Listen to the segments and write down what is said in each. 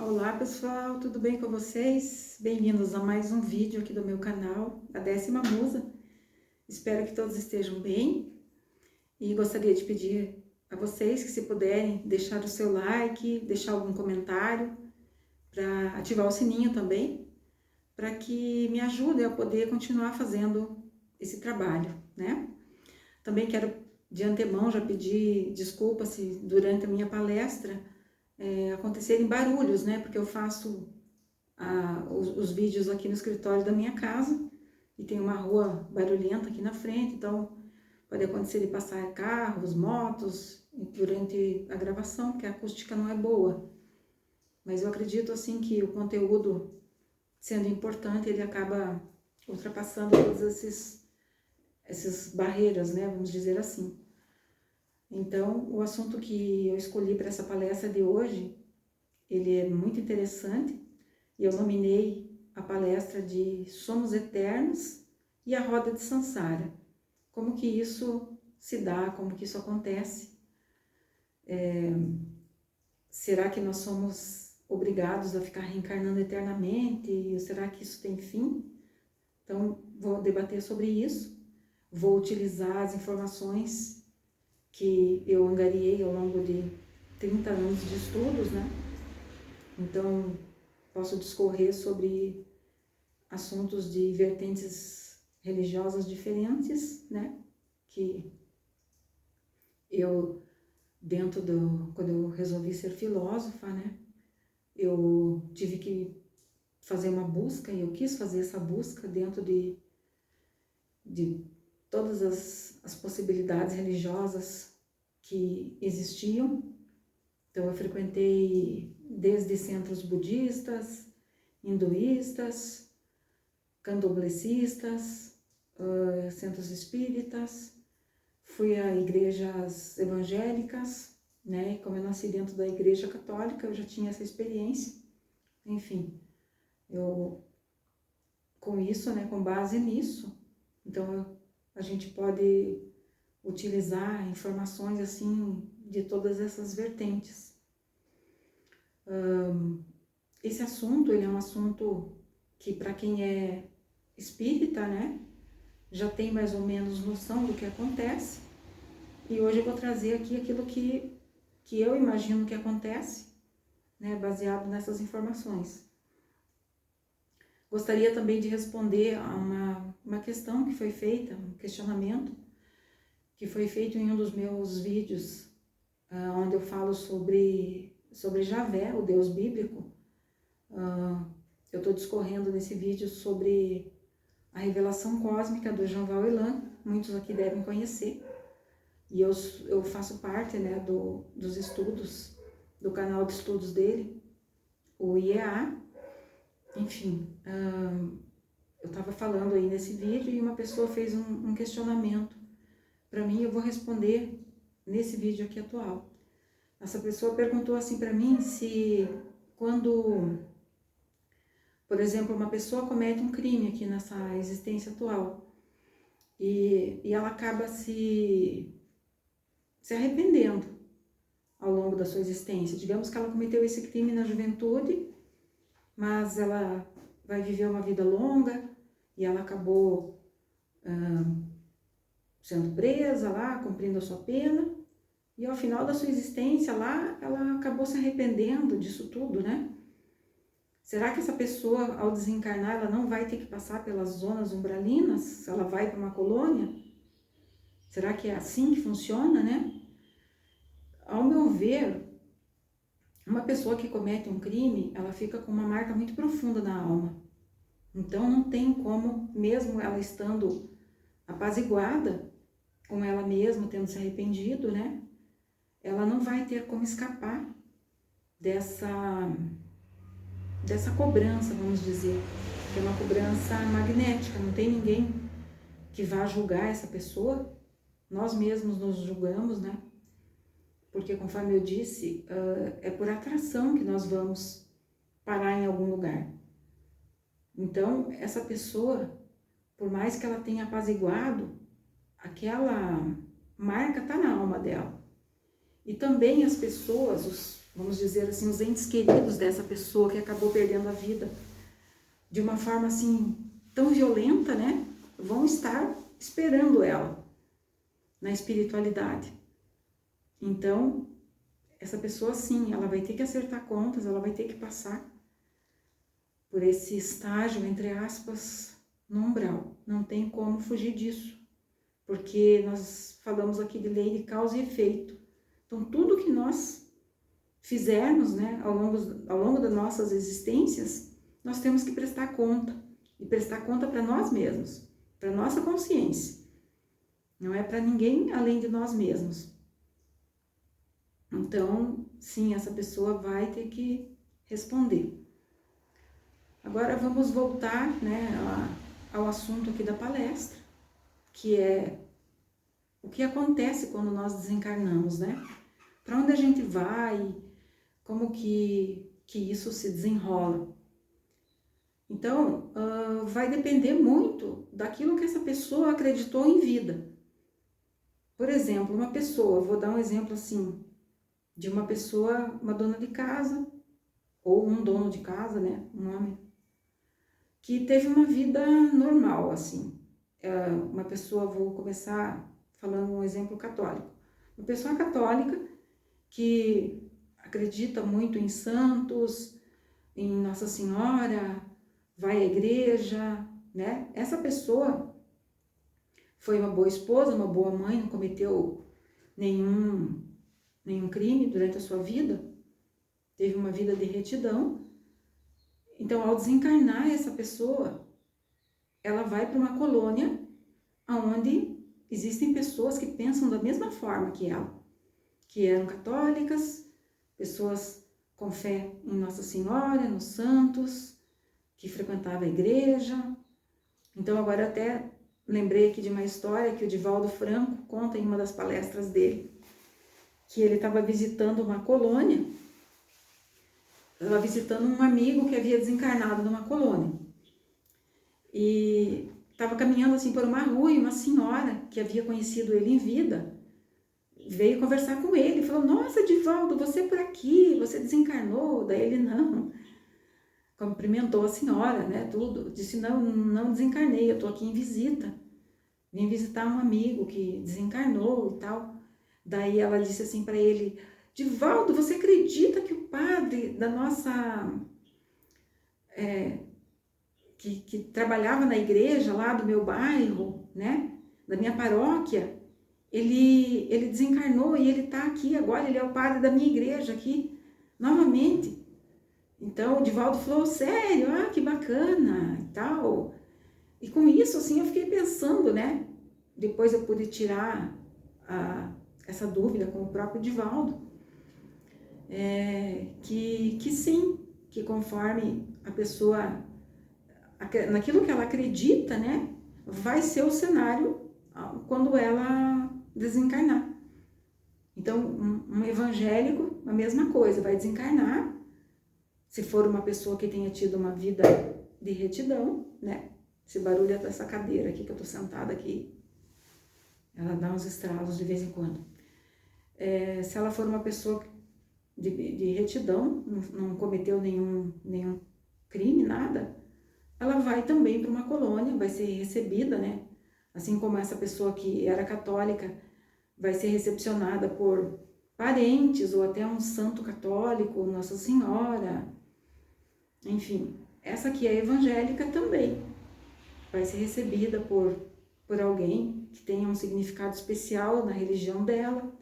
Olá pessoal, tudo bem com vocês? Bem-vindos a mais um vídeo aqui do meu canal, a 10ª Musa. Espero que todos estejam bem e gostaria de pedir a vocês que, se puderem, deixar o seu like, deixar algum comentário, para ativar o sininho também, para que me ajude a poder continuar fazendo esse trabalho, né? Também quero de antemão já pedir desculpa se durante a minha palestra acontecerem barulhos, né? Porque eu faço os vídeos aqui no escritório da minha casa e tem uma rua barulhenta aqui na frente, então pode acontecer de passar carros, motos durante a gravação, porque a acústica não é boa. Mas eu acredito assim que o conteúdo, sendo importante, ele acaba ultrapassando todas essas barreiras, né? Vamos dizer assim. Então, o assunto que eu escolhi para essa palestra de hoje, ele é muito interessante e eu nominei a palestra de Somos Eternos e a Roda de Sansara. Como que isso se dá, como que isso acontece? Será que nós somos obrigados a ficar reencarnando eternamente? Ou será que isso tem fim? Então, vou debater sobre isso. Vou utilizar as informações que eu angariei ao longo de 30 anos de estudos, né? Então, posso discorrer sobre assuntos de vertentes religiosas diferentes, né? Que eu, quando eu resolvi ser filósofa, né? Eu tive que fazer uma busca e eu quis fazer essa busca dentro de todas as possibilidades religiosas que existiam. Então, eu frequentei desde centros budistas, hinduístas, candomblecistas, centros espíritas, fui a igrejas evangélicas, né? E como eu nasci dentro da igreja católica, eu já tinha essa experiência. Enfim, com isso, né, com base nisso, então a gente pode utilizar informações assim de todas essas vertentes. Esse assunto, ele é um assunto que, para quem é espírita, né, já tem mais ou menos noção do que acontece. E hoje eu vou trazer aqui aquilo que eu imagino que acontece, né, baseado nessas informações. Gostaria também de responder a uma questão que foi feita, um questionamento, que foi feito em um dos meus vídeos, onde eu falo sobre Javé, o Deus bíblico. Eu estou discorrendo nesse vídeo sobre a revelação cósmica do Jean-Val Elan, muitos aqui devem conhecer, e eu faço parte, né, dos estudos, do canal de estudos dele, o IEA. Enfim, eu estava falando aí nesse vídeo e uma pessoa fez um questionamento para mim, eu vou responder nesse vídeo aqui atual. Essa pessoa perguntou assim para mim se quando, por exemplo, uma pessoa comete um crime aqui nessa existência atual e ela acaba se arrependendo ao longo da sua existência. Digamos que ela cometeu esse crime na juventude, mas ela vai viver uma vida longa e ela acabou sendo presa lá, cumprindo a sua pena, e ao final da sua existência lá, ela acabou se arrependendo disso tudo, né? Será que essa pessoa, ao desencarnar, ela não vai ter que passar pelas zonas umbralinas? Ela vai para uma colônia? Será que é assim que funciona, né? Ao meu ver, uma pessoa que comete um crime, ela fica com uma marca muito profunda na alma. Então não tem como, mesmo ela estando apaziguada com ela mesma, tendo se arrependido, né? Ela não vai ter como escapar dessa cobrança, vamos dizer, que é uma cobrança magnética. Não tem ninguém que vá julgar essa pessoa. Nós mesmos nos julgamos, né? Porque, conforme eu disse, é por atração que nós vamos parar em algum lugar. Então, essa pessoa, por mais que ela tenha apaziguado, aquela marca está na alma dela. E também as pessoas, vamos dizer assim, os entes queridos dessa pessoa que acabou perdendo a vida de uma forma assim tão violenta, né? Vão estar esperando ela na espiritualidade. Então, essa pessoa sim, ela vai ter que acertar contas, ela vai ter que passar por esse estágio, entre aspas, no umbral. Não tem como fugir disso, porque nós falamos aqui de lei de causa e efeito. Então, tudo que nós fizermos, né, ao longo das nossas existências, nós temos que prestar conta, e prestar conta para nós mesmos, para nossa consciência. Não é para ninguém além de nós mesmos. Então, sim, essa pessoa vai ter que responder. Agora vamos voltar, né, ao assunto aqui da palestra, que é o que acontece quando nós desencarnamos, né? Para onde a gente vai, como que isso se desenrola. Então, vai depender muito daquilo que essa pessoa acreditou em vida. Por exemplo, uma pessoa, vou dar um exemplo assim, de uma pessoa, uma dona de casa, ou um dono de casa, né, um homem, que teve uma vida normal, assim. Uma pessoa, vou começar falando um exemplo católico. Uma pessoa católica que acredita muito em santos, em Nossa Senhora, vai à igreja, né? Essa pessoa foi uma boa esposa, uma boa mãe, não cometeu nenhum crime durante a sua vida, teve uma vida de retidão. Então, ao desencarnar essa pessoa, ela vai para uma colônia onde existem pessoas que pensam da mesma forma que ela, que eram católicas, pessoas com fé em Nossa Senhora, nos santos, que frequentavam a igreja. Então, agora até lembrei aqui de uma história que o Divaldo Franco conta em uma das palestras dele, que ele estava visitando uma colônia, estava visitando um amigo que havia desencarnado numa colônia. E estava caminhando assim por uma rua e uma senhora que havia conhecido ele em vida veio conversar com ele, falou: nossa, Divaldo, você por aqui, você desencarnou? Daí ele não, cumprimentou a senhora, né, tudo, disse: não desencarnei, eu estou aqui em visita, vim visitar um amigo que desencarnou e tal. Daí ela disse assim para ele: Divaldo, você acredita que o padre da nossa... que trabalhava na igreja lá do meu bairro, né, da minha paróquia, ele desencarnou e ele está aqui agora, ele é o padre da minha igreja aqui, novamente. Então o Divaldo falou: sério? Ah, que bacana e tal. E com isso, assim, eu fiquei pensando, né, depois eu pude tirar essa dúvida com o próprio Divaldo, que sim, que conforme a pessoa, naquilo que ela acredita, né, vai ser o cenário quando ela desencarnar. Então, um evangélico, a mesma coisa, vai desencarnar, se for uma pessoa que tenha tido uma vida de retidão, né? Esse barulho é dessa cadeira aqui que eu tô sentada aqui, ela dá uns estralos de vez em quando. Se ela for uma pessoa de retidão, não cometeu nenhum crime, nada, ela vai também para uma colônia, vai ser recebida, né? Assim como essa pessoa que era católica vai ser recepcionada por parentes ou até um santo católico, Nossa Senhora. Enfim, essa que é evangélica também vai ser recebida por alguém que tenha um significado especial na religião dela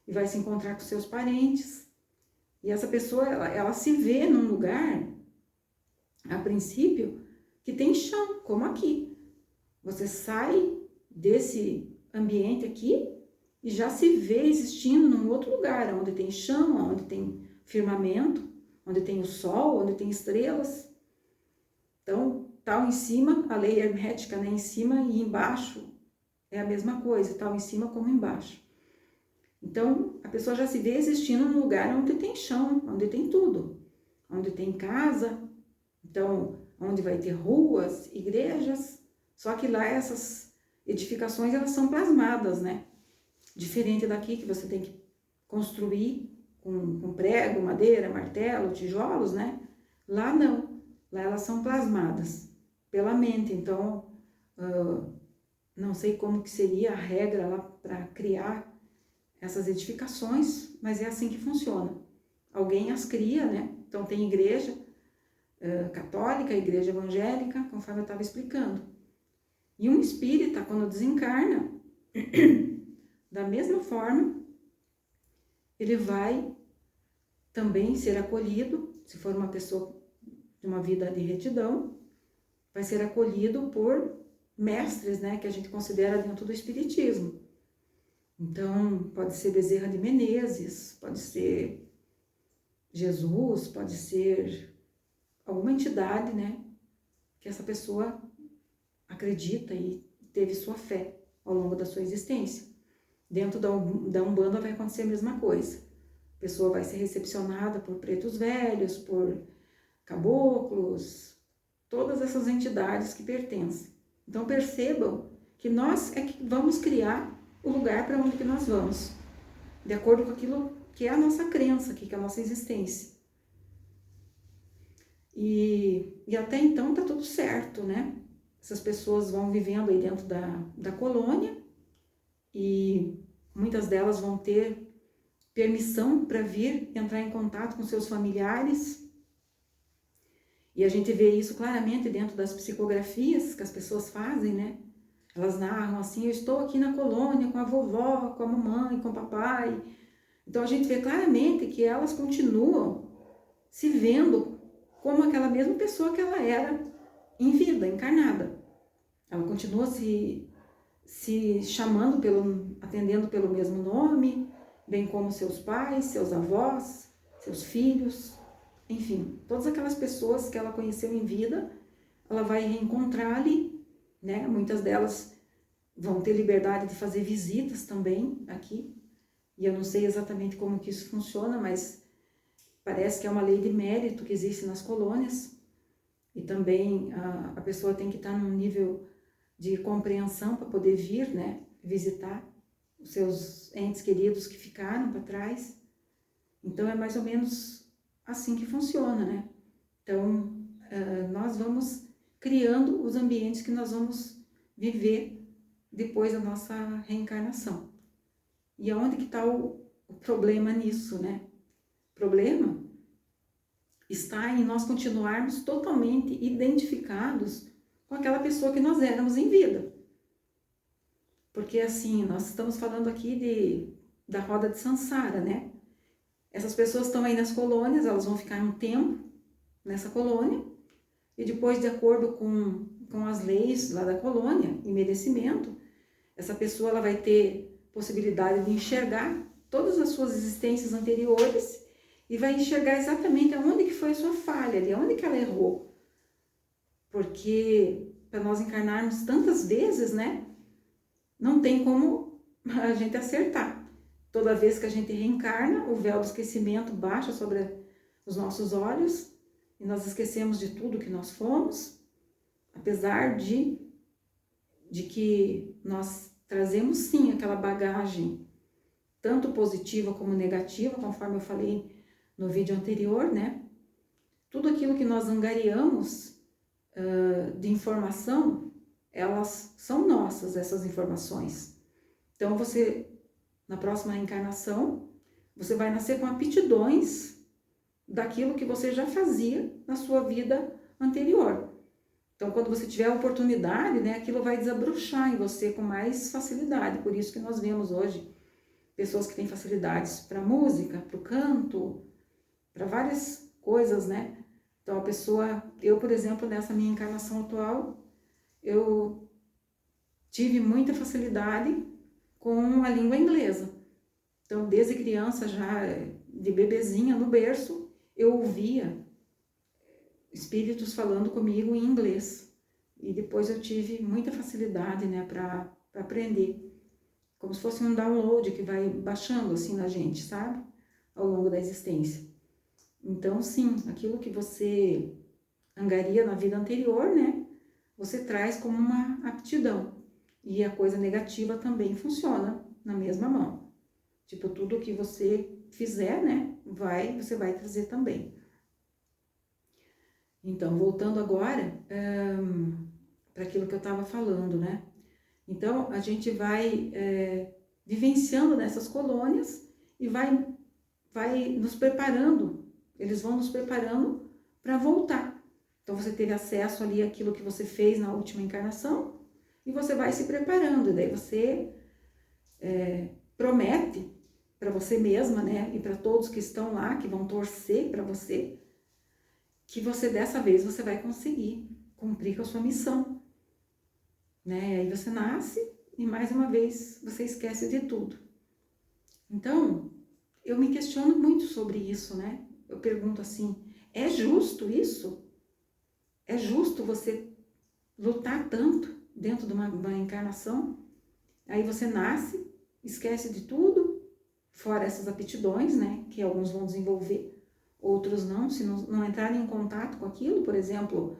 e vai se encontrar com seus parentes. E essa pessoa, ela se vê num lugar, a princípio, que tem chão, como aqui. Você sai desse ambiente aqui e já se vê existindo num outro lugar, onde tem chão, onde tem firmamento, onde tem o sol, onde tem estrelas. Então, tal em cima, a lei hermética, né, em cima, e embaixo é a mesma coisa, tal em cima como embaixo. Então, a pessoa já se vê existindo num lugar onde tem chão, onde tem tudo, onde tem casa, então, onde vai ter ruas, igrejas, só que lá essas edificações, elas são plasmadas, né? Diferente daqui, que você tem que construir com prego, madeira, martelo, tijolos, né? Lá não, lá elas são plasmadas pela mente. Então, não sei como que seria a regra lá para criar essas edificações, mas é assim que funciona. Alguém as cria, né? Então tem igreja católica, igreja evangélica, conforme eu estava explicando. E um espírita, quando desencarna, da mesma forma, ele vai também ser acolhido, se for uma pessoa de uma vida de retidão, vai ser acolhido por mestres, né, que a gente considera dentro do espiritismo. Então, pode ser Bezerra de Menezes, pode ser Jesus, pode ser alguma entidade, né, que essa pessoa acredita e teve sua fé ao longo da sua existência. Dentro da Umbanda vai acontecer a mesma coisa. A pessoa vai ser recepcionada por pretos velhos, por caboclos, todas essas entidades que pertencem. Então percebam que nós é que vamos criar o lugar para onde que nós vamos, de acordo com aquilo que é a nossa crença, que é a nossa existência. E até então tá tudo certo, né? Essas pessoas vão vivendo aí dentro da colônia e muitas delas vão ter permissão para vir entrar em contato com seus familiares. E a gente vê isso claramente dentro das psicografias que as pessoas fazem, né? Elas narram assim, eu estou aqui na colônia com a vovó, com a mamãe, com o papai. Então a gente vê claramente que elas continuam se vendo como aquela mesma pessoa que ela era em vida, encarnada. Ela continua se chamando, atendendo pelo mesmo nome, bem como seus pais, seus avós, seus filhos, enfim, todas aquelas pessoas que ela conheceu em vida, ela vai reencontrar ali, né? Muitas delas vão ter liberdade de fazer visitas também aqui, e eu não sei exatamente como que isso funciona, mas parece que é uma lei de mérito que existe nas colônias, e também a pessoa tem que estar num nível de compreensão para poder vir, né, visitar os seus entes queridos que ficaram para trás. Então é mais ou menos assim que funciona, né? Então nós vamos criando os ambientes que nós vamos viver depois da nossa reencarnação. E aonde que está o problema nisso, né? O problema está em nós continuarmos totalmente identificados com aquela pessoa que nós éramos em vida. Porque assim, nós estamos falando aqui da roda de Sansara, né? Essas pessoas estão aí nas colônias, elas vão ficar um tempo nessa colônia, e depois, de acordo com as leis lá da colônia e merecimento, essa pessoa ela vai ter possibilidade de enxergar todas as suas existências anteriores e vai enxergar exatamente aonde que foi a sua falha ali, aonde que ela errou. Porque para nós encarnarmos tantas vezes, né, não tem como a gente acertar. Toda vez que a gente reencarna, o véu do esquecimento baixa sobre os nossos olhos e nós esquecemos de tudo que nós fomos, apesar de que nós trazemos sim aquela bagagem, tanto positiva como negativa, conforme eu falei no vídeo anterior, né? Tudo aquilo que nós angariamos de informação, elas são nossas, essas informações. Então você, na próxima reencarnação, você vai nascer com aptidões daquilo que você já fazia na sua vida anterior. Então, quando você tiver a oportunidade, né, aquilo vai desabrochar em você com mais facilidade. Por isso que nós vemos hoje pessoas que têm facilidades para música, para o canto, para várias coisas, né? Então, a pessoa, eu, por exemplo, nessa minha encarnação atual, eu tive muita facilidade com a língua inglesa. Então, desde criança, já de bebezinha no berço, eu ouvia espíritos falando comigo em inglês. E depois eu tive muita facilidade, né, para aprender. Como se fosse um download que vai baixando assim na gente, sabe? Ao longo da existência. Então, sim, aquilo que você angaria na vida anterior, né, você traz como uma aptidão. E a coisa negativa também funciona na mesma mão. Tipo, tudo que você fizer, né, você vai trazer também. Então, voltando agora para aquilo que eu estava falando, né? Então, a gente vai vivenciando nessas colônias e vai nos preparando, eles vão nos preparando para voltar. Então, você teve acesso ali àquilo que você fez na última encarnação e você vai se preparando. E daí você promete para você mesma, né, e para todos que estão lá, que vão torcer para você, que você dessa vez você vai conseguir cumprir com a sua missão, né? Aí você nasce e mais uma vez você esquece de tudo. Então, eu me questiono muito sobre isso, né? Eu pergunto assim, é justo isso? É justo você lutar tanto dentro de uma encarnação? Aí você nasce, esquece de tudo, fora essas aptidões, né? Que alguns vão desenvolver, outros não, se não entrarem em contato com aquilo. Por exemplo,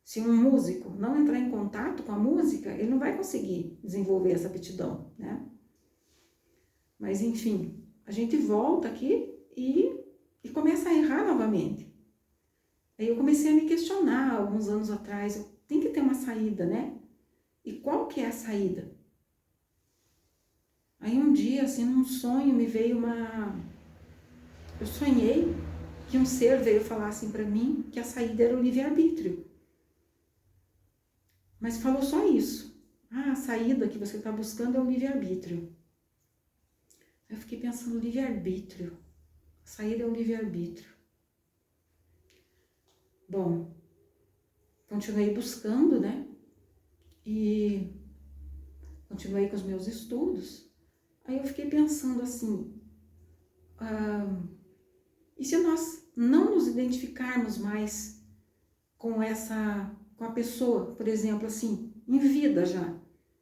se um músico não entrar em contato com a música, ele não vai conseguir desenvolver essa aptidão, né? Mas enfim, a gente volta aqui e começa a errar novamente. Aí eu comecei a me questionar alguns anos atrás, tem que ter uma saída, né? E qual que é a saída? Aí um dia, assim, num sonho, me veio eu sonhei que um ser veio falar assim para mim que a saída era o livre-arbítrio. Mas falou só isso. A saída que você está buscando é o livre-arbítrio. Eu fiquei pensando, livre-arbítrio. A saída é o livre-arbítrio. Bom, continuei buscando, né? E continuei com os meus estudos. Aí eu fiquei pensando assim, e se nós não nos identificarmos mais com a pessoa, por exemplo, assim, em vida já,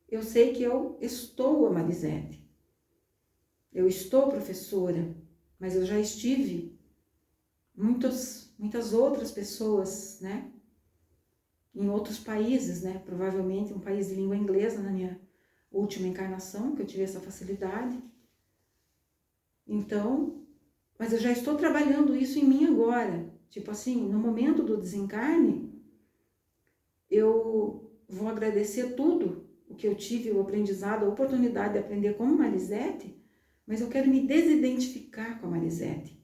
eu sei que eu estou a Marisete, eu estou professora, mas eu já estive muitas outras pessoas, né, em outros países, né, provavelmente um país de língua inglesa na minha última encarnação, que eu tive essa facilidade. Então, mas eu já estou trabalhando isso em mim agora. Tipo assim, no momento do desencarne, eu vou agradecer tudo o que eu tive, o aprendizado, a oportunidade de aprender como Marisete, mas eu quero me desidentificar com a Marisete.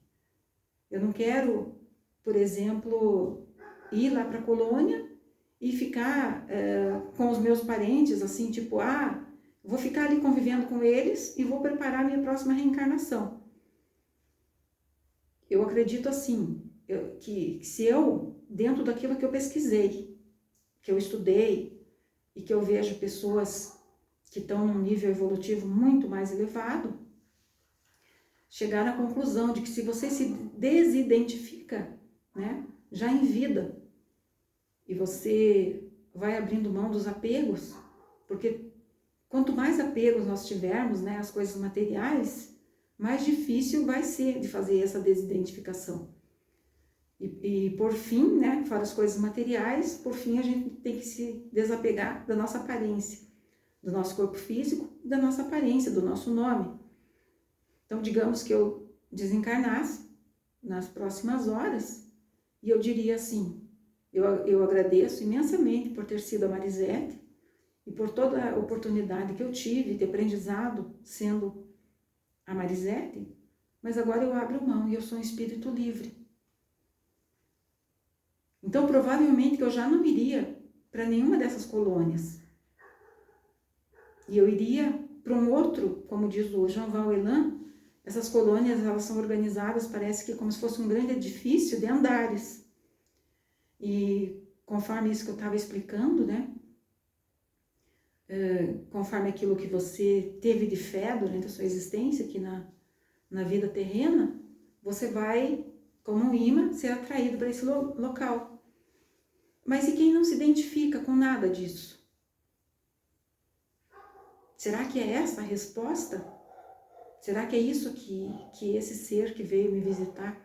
Eu não quero, por exemplo, ir lá para a colônia e ficar com os meus parentes, assim, tipo, vou ficar ali convivendo com eles e vou preparar a minha próxima reencarnação. Eu acredito assim, que se eu, dentro daquilo que eu pesquisei, que eu estudei e que eu vejo pessoas que estão num nível evolutivo muito mais elevado, chegar à conclusão de que se você se desidentifica, né, já em vida, e você vai abrindo mão dos apegos, porque quanto mais apegos nós tivermos, né, às coisas materiais, mais difícil vai ser de fazer essa desidentificação. E por fim, né, fora as coisas materiais, por fim a gente tem que se desapegar da nossa aparência, do nosso corpo físico, da nossa aparência, do nosso nome. Então, digamos que eu desencarnasse nas próximas horas e eu diria assim, eu agradeço imensamente por ter sido a Marisete e por toda a oportunidade que eu tive de aprendizado sendo a Marisete, mas agora eu abro mão e eu sou um espírito livre. Então, provavelmente que eu já não iria para nenhuma dessas colônias. E eu iria para um outro, como diz o Jean Van Elan, essas colônias, elas são organizadas, parece que como se fosse um grande edifício de andares. E conforme isso que eu estava explicando, né? Conforme aquilo que você teve de fé durante a sua existência aqui na vida terrena, você vai, como um imã, ser atraído para esse local. Mas e quem não se identifica com nada disso? Será que é essa a resposta? Será que é isso que esse ser que veio me visitar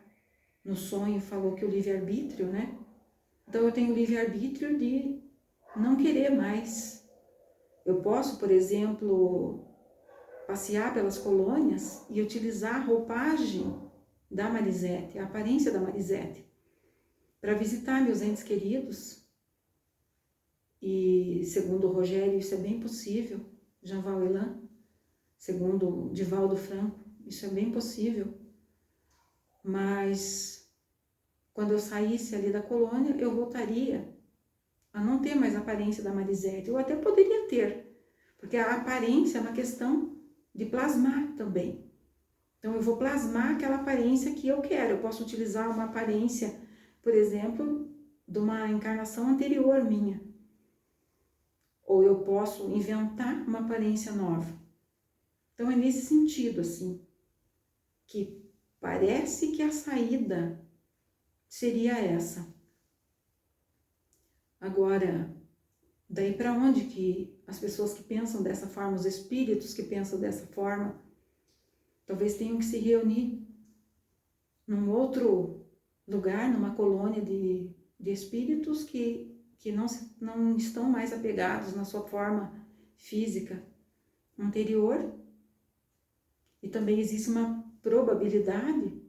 no sonho falou que o livre-arbítrio, né? Então eu tenho o livre-arbítrio de não querer mais. Eu posso, por exemplo, passear pelas colônias e utilizar a roupagem da Marisete, a aparência da Marisete, para visitar meus entes queridos. E segundo o Rogério, isso é bem possível, Jean Valjean, segundo Divaldo Franco, isso é bem possível. Mas quando eu saísse ali da colônia, eu voltaria a não ter mais a aparência da Marisete. Eu até poderia ter, porque a aparência é uma questão de plasmar também. Então eu vou plasmar aquela aparência que eu quero. Eu posso utilizar uma aparência, por exemplo, de uma encarnação anterior minha. Ou eu posso inventar uma aparência nova. Então é nesse sentido, assim, que parece que a saída seria essa. Agora, daí para onde que as pessoas que pensam dessa forma, os espíritos que pensam dessa forma, talvez tenham que se reunir num outro lugar, numa colônia de espíritos que não estão mais apegados na sua forma física anterior. E também existe uma probabilidade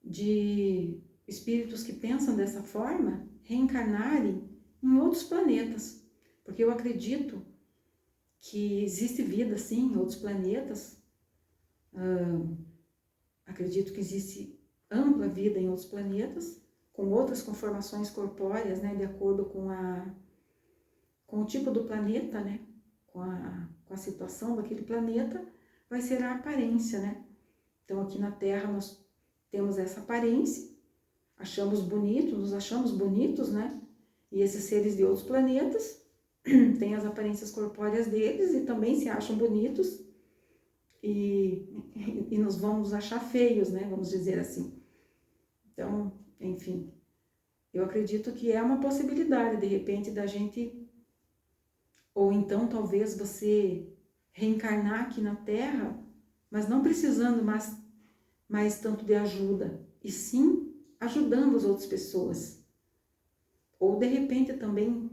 de espíritos que pensam dessa forma reencarnarem em outros planetas. Porque eu acredito que existe vida, sim, em outros planetas. Acredito que existe ampla vida em outros planetas, com outras conformações corpóreas, né, de acordo com o tipo do planeta, né, com a situação daquele planeta, vai ser a aparência, né. Então aqui na Terra nós temos essa aparência, nos achamos bonitos, né, e esses seres de outros planetas têm as aparências corpóreas deles e também se acham bonitos e nos vamos achar feios, né, vamos dizer assim. Então, enfim, eu acredito que é uma possibilidade, de repente, da gente, ou então talvez você reencarnar aqui na Terra, mas não precisando mais tanto de ajuda, e sim ajudando as outras pessoas. Ou de repente também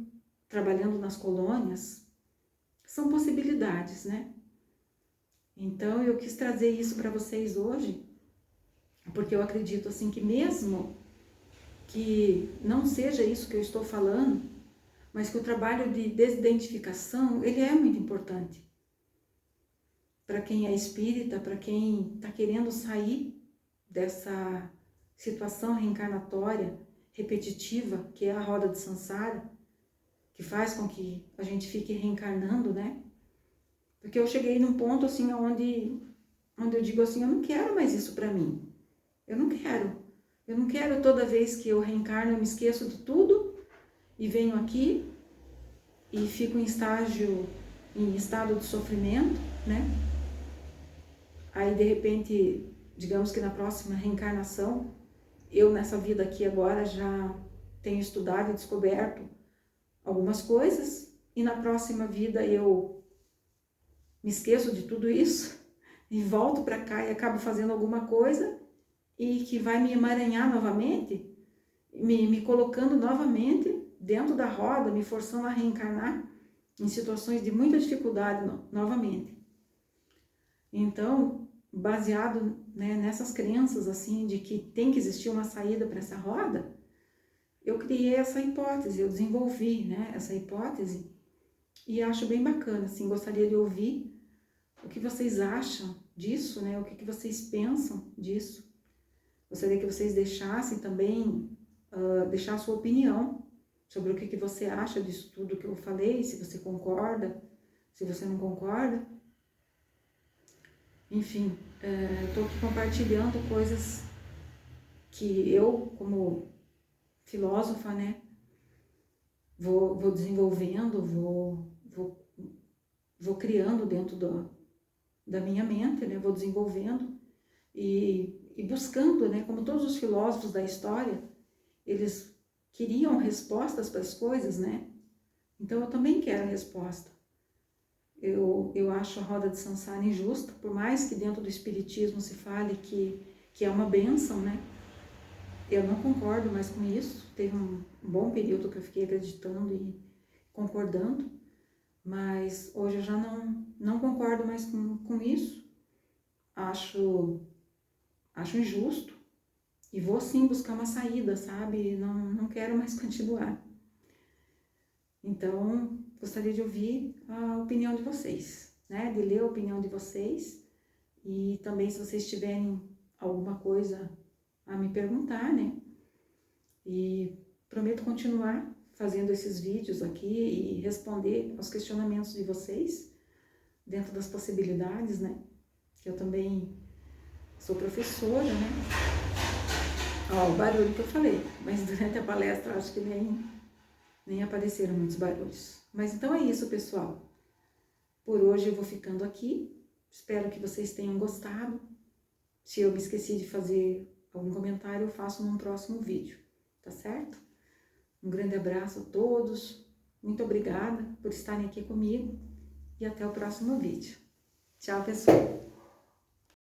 trabalhando nas colônias, são possibilidades, né? Então eu quis trazer isso para vocês hoje, porque eu acredito assim que mesmo que não seja isso que eu estou falando, mas que o trabalho de desidentificação, ele é muito importante. Para quem é espírita, para quem está querendo sair dessa situação reencarnatória, repetitiva, que é a roda de Sansara, que faz com que a gente fique reencarnando, né? Porque eu cheguei num ponto assim, onde eu digo assim, eu não quero mais isso para mim. Eu não quero toda vez que eu reencarno, eu me esqueço de tudo e venho aqui e fico em estado de sofrimento, né? Aí, de repente, digamos que na próxima reencarnação, eu nessa vida aqui agora já tenho estudado e descoberto algumas coisas e na próxima vida eu me esqueço de tudo isso e volto para cá e acabo fazendo alguma coisa e que vai me emaranhar novamente, me colocando novamente dentro da roda, me forçando a reencarnar em situações de muita dificuldade novamente. Então, baseado, né, nessas crenças assim de que tem que existir uma saída para essa roda, eu criei essa hipótese, eu desenvolvi, né, essa hipótese e acho bem bacana, assim, gostaria de ouvir o que vocês acham disso, né, o que vocês pensam disso. Gostaria que vocês deixassem também, deixar a sua opinião sobre o que você acha disso tudo que eu falei, se você concorda, se você não concorda. Enfim, estou aqui compartilhando coisas que eu, como filósofa, né, vou desenvolvendo, vou criando dentro da minha mente, né, vou desenvolvendo e buscando, né, como todos os filósofos da história, eles queriam respostas para as coisas, né? Então eu também quero a resposta. Eu acho a roda de Sansara injusta, por mais que dentro do espiritismo se fale que é uma bênção, né? Eu não concordo mais com isso. Teve um bom período que eu fiquei acreditando e concordando, mas hoje eu já não concordo mais com isso, acho injusto e vou sim buscar uma saída, sabe? Não quero mais continuar. Então, gostaria de ouvir a opinião de vocês, né? De ler a opinião de vocês e também se vocês tiverem alguma coisa a me perguntar, né? E prometo continuar fazendo esses vídeos aqui e responder aos questionamentos de vocês dentro das possibilidades, né? Que eu também sou professora, né? Ó, o barulho que eu falei, mas durante a palestra eu acho que nem apareceram muitos barulhos. Mas então é isso, pessoal. Por hoje eu vou ficando aqui. Espero que vocês tenham gostado. Se eu me esqueci de fazer algum comentário, eu faço num próximo vídeo, tá certo? Um grande abraço a todos. Muito obrigada por estarem aqui comigo e até o próximo vídeo. Tchau, pessoal!